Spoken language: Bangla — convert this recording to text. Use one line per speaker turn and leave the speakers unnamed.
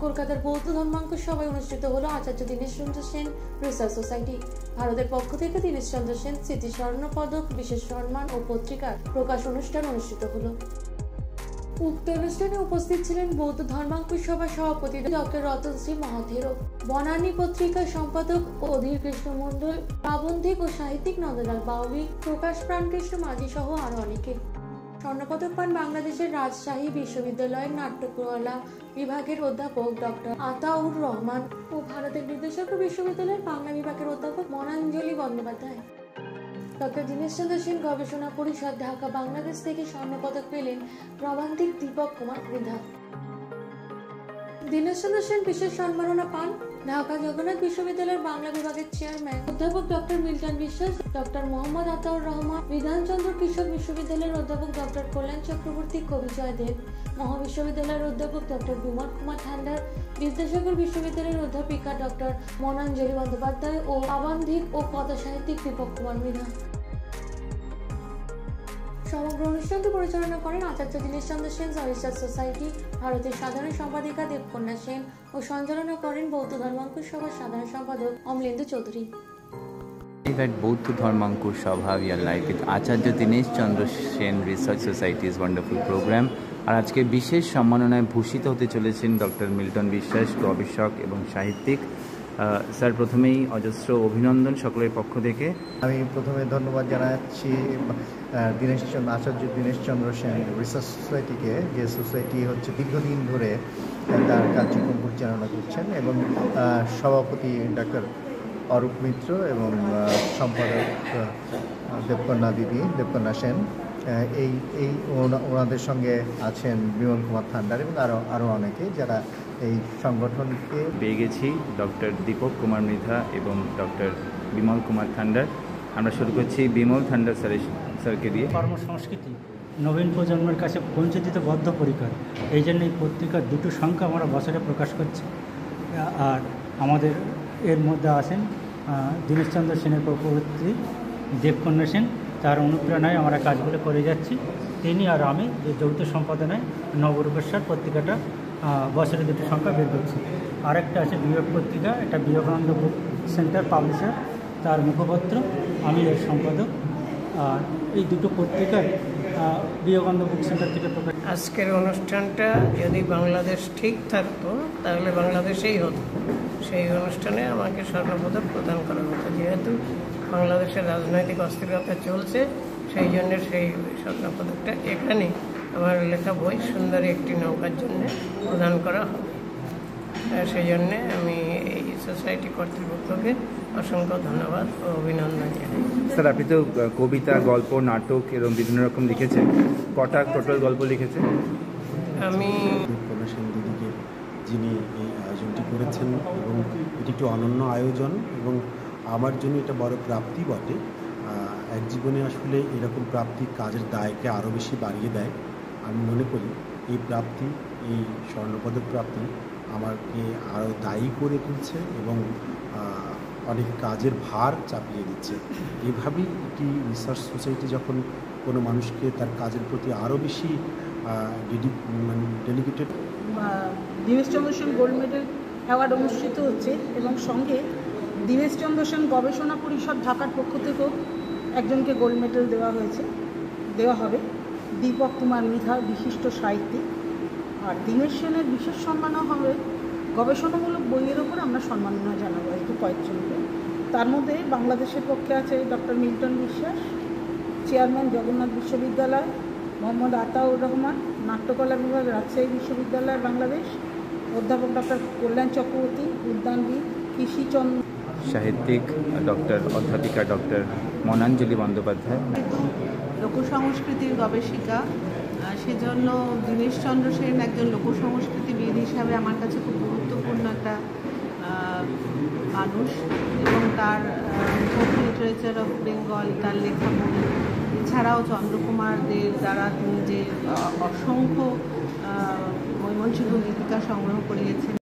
কলকাতার বৌদ্ধ ধর্মাঙ্ক সভায় অনুষ্ঠিত হলো আচার্য দীনেশচন্দ্র সেন রিসার্চ সোসাইটি। ভারতের পক্ষ থেকে দীনেশচন্দ্র সেন স্মৃতি স্বর্ণ পদক, বিশেষ সম্মান ও পত্রিকার প্রকাশ অনুষ্ঠান অনুষ্ঠিত হলো। উক্ত অনুষ্ঠানে উপস্থিত ছিলেন বৌদ্ধ ধর্মাঙ্ক সভা সভাপতি ডক্টর রতনশ্রী মহাথেরো, বনানী পত্রিকার সম্পাদক অধীর কৃষ্ণ মণ্ডল, প্রাবন্ধিক ও সাহিত্যিক নন্দলাল বাউলি, প্রকাশ প্রাণকৃষ্ণ মাঝি সহ আরো অনেকে। স্বর্ণপদক পান বাংলাদেশের রাজশাহী বিশ্ববিদ্যালয়ের নাট্যকলা বিভাগের অধ্যাপক ডক্টর আতাউর রহমান ও ভারতের বিদ্যাসাগর বিশ্ববিদ্যালয়ের বাংলা বিভাগের অধ্যাপক মনাঞ্জলি বন্দ্যোপাধ্যায়। ডক্টর দীনেশচন্দ্র সেন গবেষণা পরিষদ, ঢাকা, বাংলাদেশ থেকে স্বর্ণপদক পেলেন প্রাবন্ধিক দীপক কুমার মৃধা। দীনেশচন্দ্র সেন বিশেষ সম্মাননা পান ঢাকা জগন্নাথ বিশ্ববিদ্যালয়ের বাংলা বিভাগের চেয়ারম্যান অধ্যাপক ডক্টর মিল্টন বিশ্বাস, ডক্টর মোহাম্মদ আতাউর রহমান, বিধানচন্দ্র কৃষক বিশ্ববিদ্যালয়ের অধ্যাপক ডক্টর কল্যাণ চক্রবর্তী, কবি জয়দেব, মহাবিশ্ববিদ্যালয়ের অধ্যাপক ডক্টর বিমল কুমার ঠান্ডার, বিদ্যাসাগর বিশ্ববিদ্যালয়ের অধ্যাপিকা ডক্টর মনাঞ্জলি বন্দ্যোপাধ্যায় ও প্রাবন্ধিক ও কথা সাহিত্যিক দীপক কুমার মৃধা। সমগ্র অনুষ্ঠানটি পরিচালনা করেন আচার্য দীনেশচন্দ্র সেন রিসার্চ সোসাইটি, ভারতের সাধারণ সম্পাদিকা দেবকন্যা সেন ও সঞ্চালনা করেন বৌদ্ধ ধর্মাঙ্কুর সভার সাধারণ সম্পাদক Amalendu Chowdhury.
At Bauddha Dharmankur Sabha, we are live with Acharya Dinesh Chandra Sen Research Society's wonderful program. আর আজকে বিশেষ সম্মাননায় ভূষিত হতে চলেছেন ডক্টর মিল্টন বিশ্বাস, গবেষক এবং সাহিত্যিক। স্যার, প্রথমেই অজস্র অভিনন্দন সকলের পক্ষ থেকে।
আমি প্রথমে ধন্যবাদ জানাচ্ছি আচার্য দীনেশচন্দ্র সেন রিসার্চ সোসাইটিকে, যে সোসাইটি হচ্ছে দীর্ঘদিন ধরে তার কার্যক্রম পরিচালনা করছেন, এবং সভাপতি ডক্টর অরূপ মিত্র এবং সম্পাদক দেবকন্যা সেন, ওনাদের সঙ্গে আছেন বিমল কুমার ঠান্ডার এবং আরও অনেকে, যারা এই সংগঠনকে
পেয়ে গেছি ডক্টর দীপক কুমার মৃধা এবং ডক্টর বিমল কুমার ঠান্ডার। আমরা শুরু করছি বিমল ঠান্ডার স্যারকে দিয়ে।
কর্মসংস্কৃতি নবীন প্রজন্মের কাছে পৌঁছে দিতে বদ্ধপরিকর, এই জন্য এই পত্রিকার দুটো সংখ্যা আমরা বছরে প্রকাশ করছি। আর আমাদের এর মধ্যে আছেন দীনেশচন্দ্র সেনের প্রপৌত্রী দেবকন্যা সেন, তার অনুপ্রেরণায় আমরা কাজগুলো করে যাচ্ছি। তিনি আর আমি যে যৌথ সম্পাদনায় নবরূপেশ্বর পত্রিকাটা বছরে দুটো সংখ্যা বের করছি। আরেকটা আছে বিবেক পত্রিকা, এটা বিবেকানন্দ বুক সেন্টার পাবলিশার, তার মুখপত্র, আমি এর সম্পাদক। আর এই দুটো পত্রিকার বিবেকানন্দ বুক সেন্টার থেকে প্রকাশ।
আজকের অনুষ্ঠানটা যদি বাংলাদেশ ঠিক থাকতো তাহলে বাংলাদেশেই হতো। সেই অনুষ্ঠানে আমাকে স্বর্ণপদক প্রদান করা হতো। যেহেতু বাংলাদেশের রাজনৈতিক অস্থিরতা চলছে, সেই জন্য সেই স্বর্ণপদকটা এখানে আমার লেখা বই সুন্দরী একটি নৌকার জন্য প্রদান করা হবে। সেই জন্যে আমি এই সোসাইটি কর্তৃপক্ষকে অসংখ্য ধন্যবাদ ও অভিনন্দন জানাই।
স্যার, আপনি তো কবিতা, গল্প, নাটক এরকম বিভিন্ন রকম লিখেছেন। কটা টোটাল গল্প লিখেছেন?
আমি
দেবকন্যা সেন দিদিকে, যিনি এই আয়োজনটি করেছেন, এবং এটি একটি অনন্য আয়োজন এবং আমার জন্য এটা বড় প্রাপ্তি বটে। এক জীবনে আসলে এরকম প্রাপ্তি কাজের দায়কে আরও বেশি বাড়িয়ে দেয়। আমি মনে করি এই প্রাপ্তি, এই স্বর্ণপদক প্রাপ্তি আমাকে আরও দায়ী করে তুলছে এবং অনেক কাজের ভার চাপিয়ে দিচ্ছে। এভাবেই একটি রিসার্চ সোসাইটি যখন কোনো মানুষকে তার কাজের প্রতি আরও বেশি dedicated.
Dineshchandra Sen gold medal award অনুষ্ঠিত হচ্ছে, এবং সঙ্গে দীনেশচন্দ্র সেন গবেষণা পরিষদ ঢাকার পক্ষ থেকেও একজনকে গোল্ড মেডেল দেওয়া হবে, দীপক কুমার মৃধা, বিশিষ্ট সাহিত্যিক। আর দীনেশ সেনের বিশেষ সম্মাননা হবে গবেষণামূলক বইয়ের ওপর আমরা সম্মাননা জানাবো একটু কয়েকজনকে। তার মধ্যে বাংলাদেশের পক্ষে আছে ডক্টর মিল্টন বিশ্বাস, চেয়ারম্যান জগন্নাথ বিশ্ববিদ্যালয়, মোহাম্মদ আতাউর রহমান, নাট্যকলা বিভাগ, রাজশাহী বিশ্ববিদ্যালয়, বাংলাদেশ, অধ্যাপক ডক্টর কল্যাণ চক্রবর্তী, উদ্যানবিদ, কৃষিচন্দ্র,
সাহিত্যিক অধ্যাপিকা ডক্টর মনাঞ্জলি বন্দ্যোপাধ্যায়,
লোকসংস্কৃতির গবেষিকা। সেজন্য দীনেশচন্দ্র সেন একজন লোকসংস্কৃতিবিদ হিসাবে আমার কাছে খুব গুরুত্বপূর্ণ একটা মানুষ, এবং তার ফোক লিটারেচার অফ বেঙ্গল, তার লেখা বই, এছাড়াও চন্দ্রকুমার দের দ্বারা তিনি যে অসংখ্য মৈমনসিংহ গীতিকা সংগ্রহ করিয়েছেন।